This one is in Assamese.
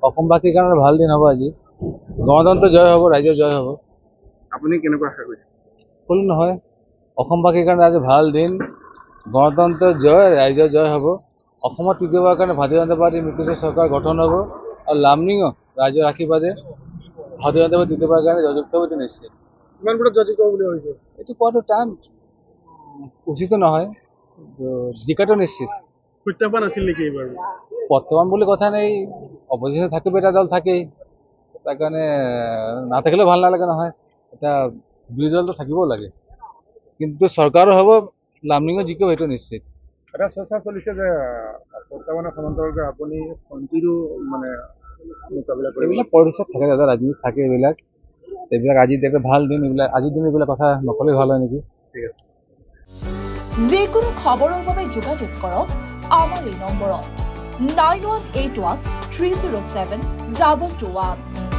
অসমবাসীৰ কাৰণে ভাল দিন হ'ব আজি। গণতন্ত্ৰ জয় হ'ব, ৰাইজৰ জয় হ'ব। আপুনি কেনেকুৱা আশা কৰিছে? ভুল নহয়, অসমবাসীৰ কাৰণে আজি ভাল দিন, গণতন্ত্ৰ জয়, ৰাইজৰ জয় হ'ব। অসমত তৃতীয়বাৰৰ কাৰণে ভাৰতীয় জনতা পাৰ্টীৰ নেতৃত্বত চৰকাৰ গঠন হ'ব আৰু লামডিঙো ৰাইজৰ আশীৰ্বাদে ভাৰতীয় জনতা পাৰ্টী তৃতীয়বাৰৰ কাৰণে জয়যুক্ত হ'ব নিশ্চিত। কিমান ভোটত জয়যুক্ত হ'ব বুলি ভাবিছে? এইটো কোৱাটো টান, উচিত নহয়, জিকাটো নিশ্চিত। প্ৰত্যাহ্বান আছিল নেকি এইবাৰ? বৰ্তমান বুলি কথা নেই, অপজিশ্যন থাকিব, এটা দল থাকেই, তাৰ কাৰণে নাথাকিলেও ভাল নালাগে নহয়। এটা বিৰোধী দলটো থাকিবও লাগে, কিন্তু চৰকাৰো হ'ব, লামডিঙো জিকিব সেইটো নিশ্চিত। এটা চৰ্চা চলিছে যে প্ৰত্যাহ্বানৰ সমান্তৰালকৈ আপুনি শক্তিৰো মানে মোকাবিলা কৰিব। এইবিলাক পৰিচয় থাকে দাদা, ৰাজনীতি থাকে এইবিলাক আজি দেখে ভাল দিন, এইবিলাক আজিৰ দিন এইবিলাক কথা নকলে ভাল হয় নেকি। ঠিক আছে। যিকোনো খবৰৰ বাবে যোগাযোগ কৰক আমাৰ এই নম্বৰত 9181 307 221।